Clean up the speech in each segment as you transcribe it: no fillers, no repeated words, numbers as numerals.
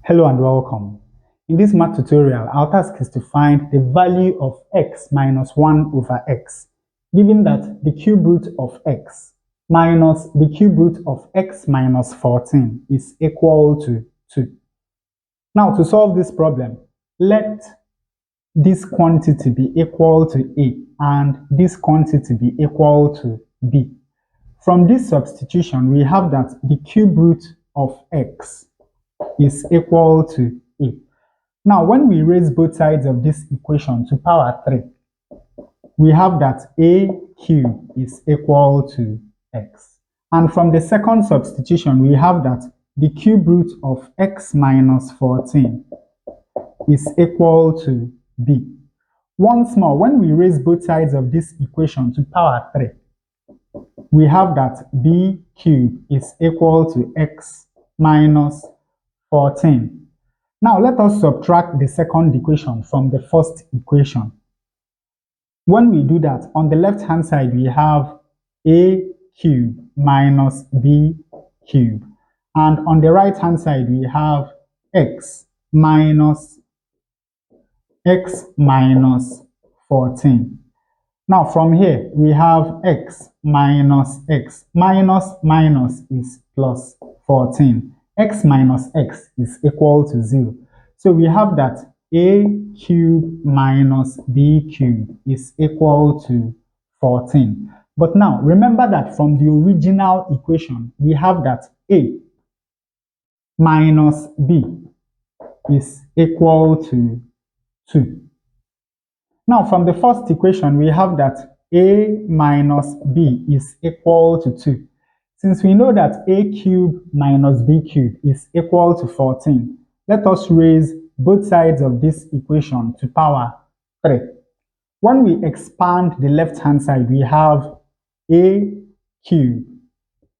Hello and welcome. In this math tutorial, our task is to find the value of x minus 1 over x, given that the cube root of x minus the cube root of x minus 14 is equal to 2. Now, to solve this problem, let this quantity be equal to a and this quantity be equal to b. From this substitution, we have that the cube root of x is equal to a. Now, when we raise both sides of this equation to power 3, we have that a cubed is equal to x. And from the second substitution, we have that the cube root of x minus 14 is equal to b. Once more, when we raise both sides of this equation to power 3, we have that b cubed is equal to x minus 14. Now let us subtract the second equation from the first equation. When we do that, on the left hand side we have a cubed minus b cubed, and on the right hand side we have x minus 14. Now from here we have x minus minus is plus 14. X minus x is equal to 0. So we have that a cubed minus b cubed is equal to 14. But now remember that from the original equation, we have that a minus b is equal to 2. Now from the first equation, we have that a minus b is equal to 2. Since we know that a cubed minus b cubed is equal to 14, let us raise both sides of this equation to power 3. When we expand the left hand side, we have a cubed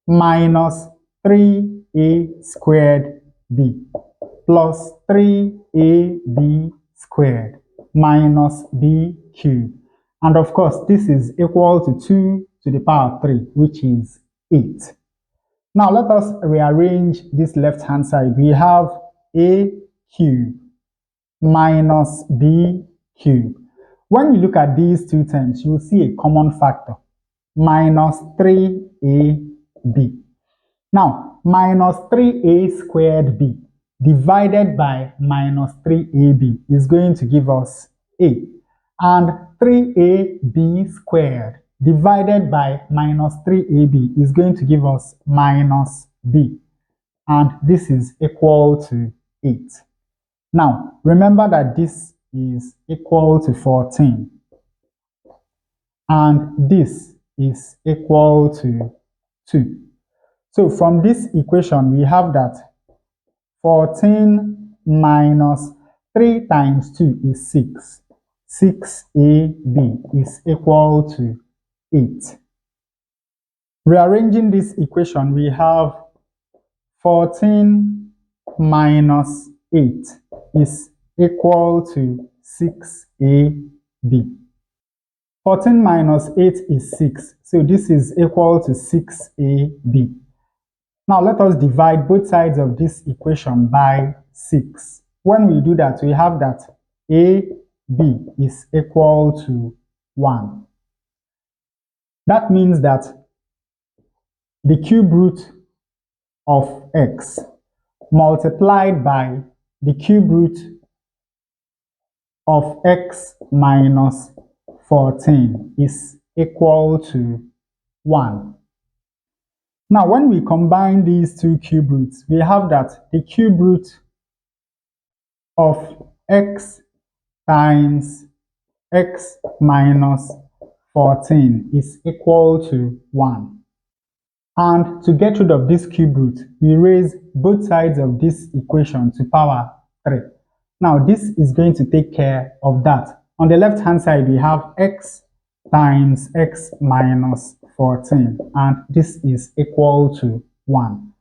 minus 3a squared b plus 3ab squared minus b cubed. And of course, this is equal to 2 to the power 3, which is 8. Now let us rearrange this left hand side. We have a cubed minus b cubed. When you look at these two terms, you will see a common factor, minus 3ab. Now, minus 3a squared b divided by minus 3ab is going to give us a, and 3ab squared divided by minus 3ab is going to give us minus b, and this is equal to 8. Now, remember that this is equal to 14, and this is equal to 2. So from this equation, we have that 14 minus 3 times 2 is 6. 6ab is equal to 8. Rearranging this equation, we have 14 minus 8 is equal to 6ab. 14 minus 8 is 6, so this is equal to 6ab. Now let us divide both sides of this equation by 6. When we do that, we have that ab is equal to 1. That means that the cube root of x multiplied by the cube root of x minus 14 is equal to 1. Now, when we combine these two cube roots, we have that the cube root of x times x minus 14 is equal to 1. And to get rid of this cube root, we raise both sides of this equation to power 3. Now, this is going to take care of that. On the left hand side, we have x times x minus 14, and this is equal to 1.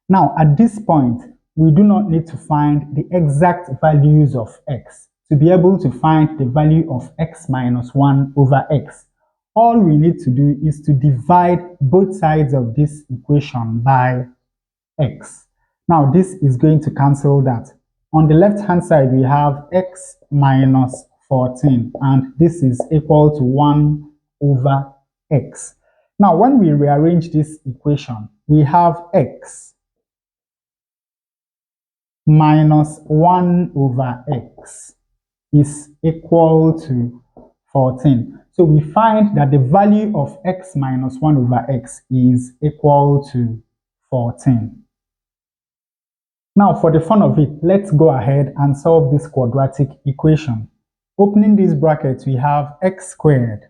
Now, at this point, we do not need to find the exact values of x to be able to find the value of x minus 1 over x. All we need to do is to divide both sides of this equation by x. Now, this is going to cancel that. On the left hand side, we have x minus 14, and this is equal to 1 over x. Now, when we rearrange this equation, we have x minus 1 over x is equal to 14. So we find that the value of x minus 1 over x is equal to 14. Now, for the fun of it, let's go ahead and solve this quadratic equation. Opening these brackets, we have x squared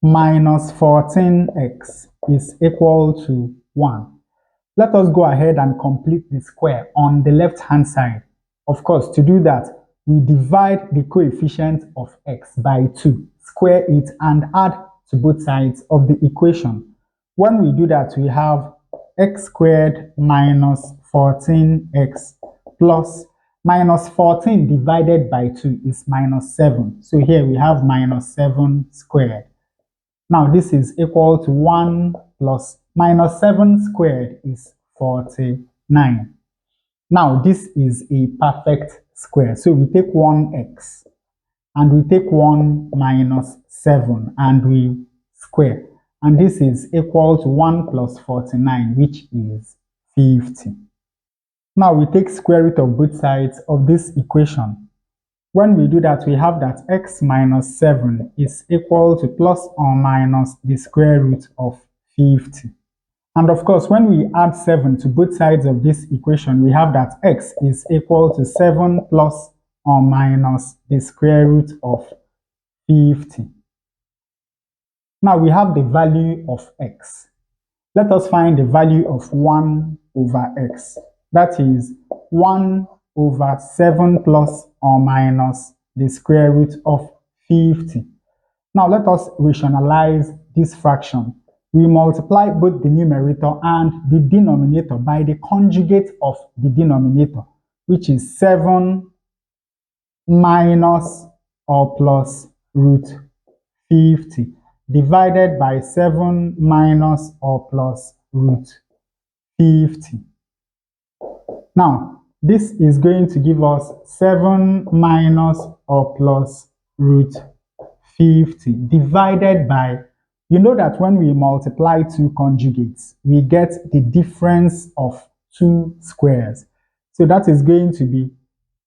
minus 14x is equal to 1. Let us go ahead and complete the square on the left-hand side. Of course, to do that, we divide the coefficient of x by 2, square it, and add to both sides of the equation. When we do that, we have x squared minus 14x plus minus 14 divided by 2 is minus 7. So here we have minus 7 squared. Now this is equal to 1 plus minus 7 squared is 49. Now this is a perfect square. So we take 1x and we take 1 minus 7 and we square. And this is equal to 1 plus 49, which is 50. Now we take square root of both sides of this equation. When we do that, we have that x minus 7 is equal to plus or minus the square root of 50. And of course, when we add 7 to both sides of this equation, we have that x is equal to 7 plus or minus the square root of 50. Now we have the value of x. Let us find the value of 1 over x. That is 1 over 7 plus or minus the square root of 50. Now let us rationalize this fraction. We multiply both the numerator and the denominator by the conjugate of the denominator, which is 7 minus or plus root 50 divided by 7 minus or plus root 50. Now, this is going to give us 7 minus or plus root 50 divided by, you know that when we multiply two conjugates, we get the difference of two squares. So that is going to be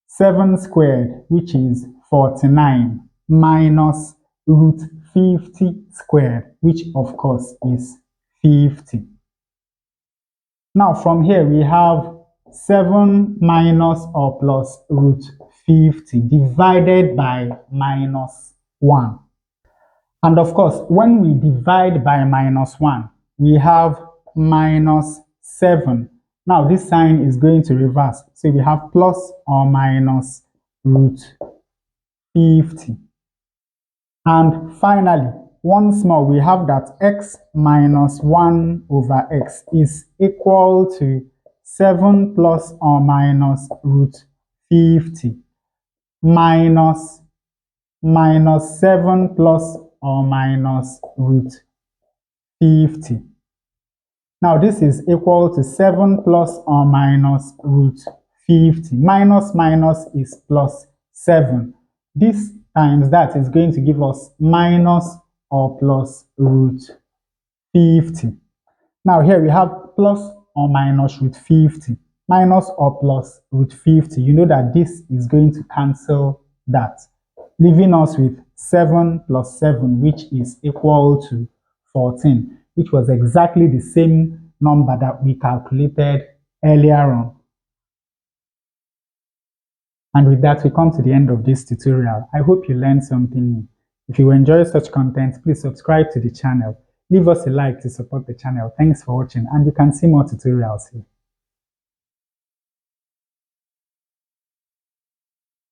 7 squared, which is 49, minus root 50 squared, which of course is 50. Now from here we have 7 minus or plus root 50 divided by minus 1. And of course, when we divide by minus 1, we have minus 7. Now this sign is going to reverse. So we have plus or minus root 50. And finally, once more, we have that x minus 1 over x is equal to 7 plus or minus root 50 minus 7 plus or minus root 50. Now this is equal to 7 plus or minus root 50. Minus minus is plus 7. This times that is going to give us minus or plus root 50. Now here we have plus or minus root 50. Minus or plus root 50. You know that this is going to cancel that, leaving us with 7 plus 7, which is equal to 14, which was exactly the same number that we calculated earlier on. And with that, we come to the end of this tutorial. I hope you learned something new. If you enjoy such content, please subscribe to the channel. Leave us a like to support the channel. Thanks for watching, and you can see more tutorials here.